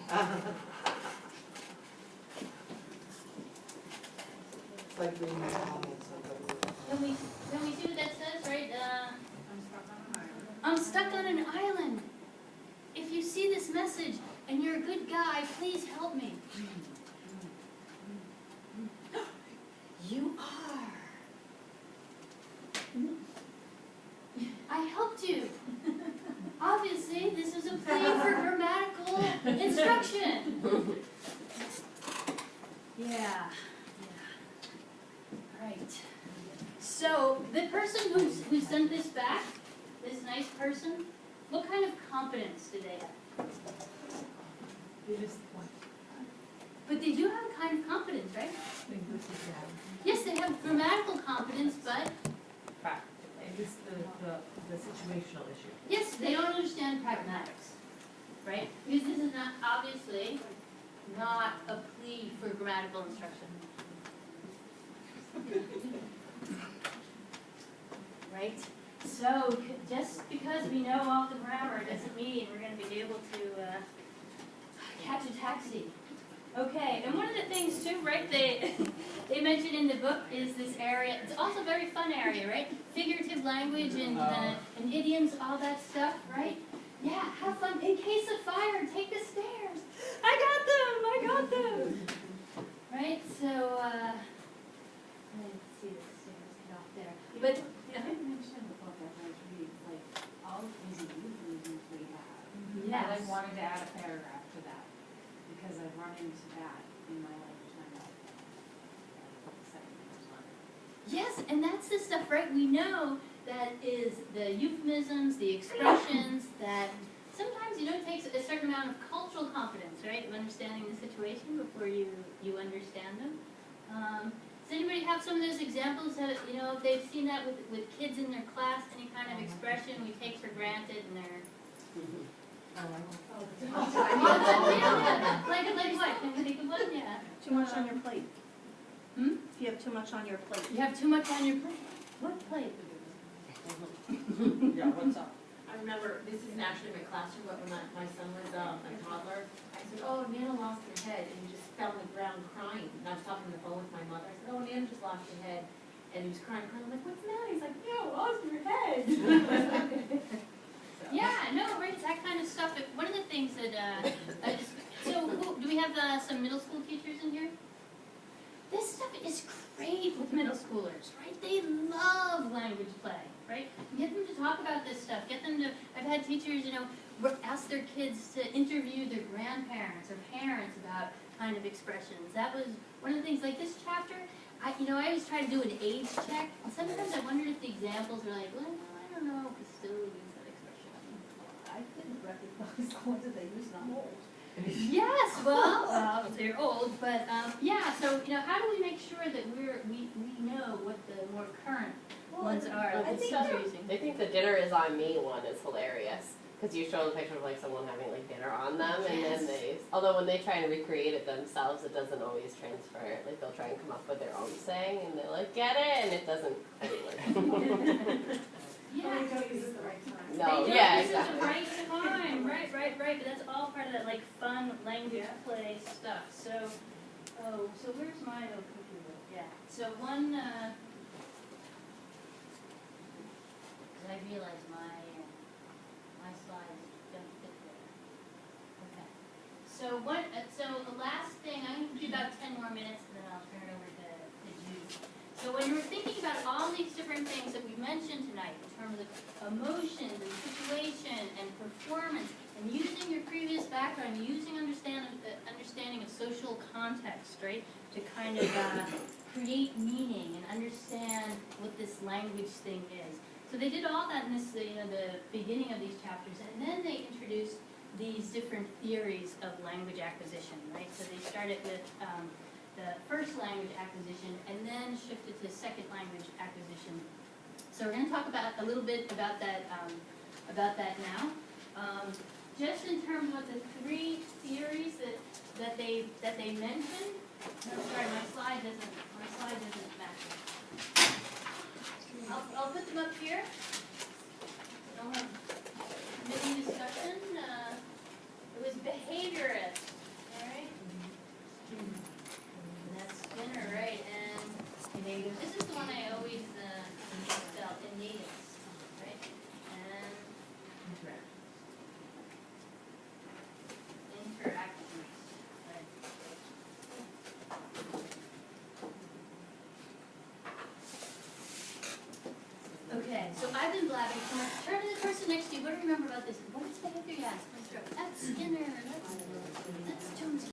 It's like reading the comments. Can we see what that says, right? I'm stuck on an island. If you see this message and you're a good guy, please help me. You are. I helped you. Obviously, this is a plea for grammatical instruction. Yeah. Right. So the person who sent this back, this nice person, what kind of competence do they have? But they do have a kind of competence, right? Yes, they have grammatical competence, but It's the situational issue. yes, they don't understand pragmatics, right? Because this is not obviously not a plea for grammatical instruction. Right? So just because we know all the grammar doesn't mean we're going to be able to catch a taxi. Okay, and one of the things too, right, they mentioned in the book is this area. It's also a very fun area, right? Figurative language and idioms, all that stuff, right? Yeah, have fun. In case of fire, take the stairs. I got them. Right? So, let's see the stairs get off there. But I didn't understand the book after I was reading, like, all of these euphemisms we have. yes. I like wanted to add a paragraph to that, because I've run into that in my language learning. Yes, and that's the stuff, right? We know that is the euphemisms, the expressions that sometimes, it takes a certain amount of cultural competence, right, of understanding the situation before you understand them. Does anybody have some of those examples that, if they've seen that with kids in their class, any kind of expression we take for granted and they're... Like what? Can we think of one? Yeah. Too much on your plate. Hmm? If you have too much on your plate. You have too much on your plate. What plate? Yeah, what's up? I remember, this isn't actually my classroom, but when my son was a toddler, I said, oh, Nana lost her head, and he just fell on the ground crying. And I was talking on the phone with my mother. I said, oh, Nana just lost her head. And he was crying. I'm like, what's the matter? He's like, yeah, lost her head. Yeah, no, right, it's that kind of stuff. One of the things that, do we have some middle school teachers in here? This stuff is great with middle schoolers, right? They love language play, right? Get them to talk about this stuff. Get them to, I've had teachers, ask their kids to interview their grandparents or parents about kind of expressions. That was one of the things, like this chapter, I always try to do an age check. And sometimes I wondered if the examples were like, well, I don't know if we still use that expression. I couldn't recognize the ones that they use, and I'm old. Yes, well, they're old, but yeah. So how do we make sure that we know what the more current ones are that kids are using? I think the dinner is on me one is hilarious because you show a picture of like someone having like dinner on them, and then although when they try and recreate it themselves, it doesn't always transfer. Like they'll try and come up with their own saying, and they're like, get it, and it doesn't work. Yeah. They don't use it the right time. No, They don't yeah, use it exactly. the right time, right. But that's all part of that like fun language play stuff. So where's my little cookie book? Yeah. So one. Because I realize my slides don't fit there. Okay. So the last thing, I'm going to do about 10 more minutes, and then I'll turn it over to Jude. So when we're thinking about all these different things that we mentioned tonight in terms of emotions and situation and performance, and using your previous background, using understanding of social context, right, to kind of create meaning and understand what this language thing is. So they did all that in this, the beginning of these chapters, and then they introduced these different theories of language acquisition, right? So they started with the first language acquisition, and then shifted to second language acquisition. So we're going to talk about a little bit about that now. Just in terms of the three theories that they mentioned. No, sorry, my slide doesn't match. I'll put them up here. I'll have committee discussion. It was behaviorist. Okay, so I've been blabbing, turn to the person next to you, what do you remember about this? What's the behavior you asked? That's Skinner, that's Jones.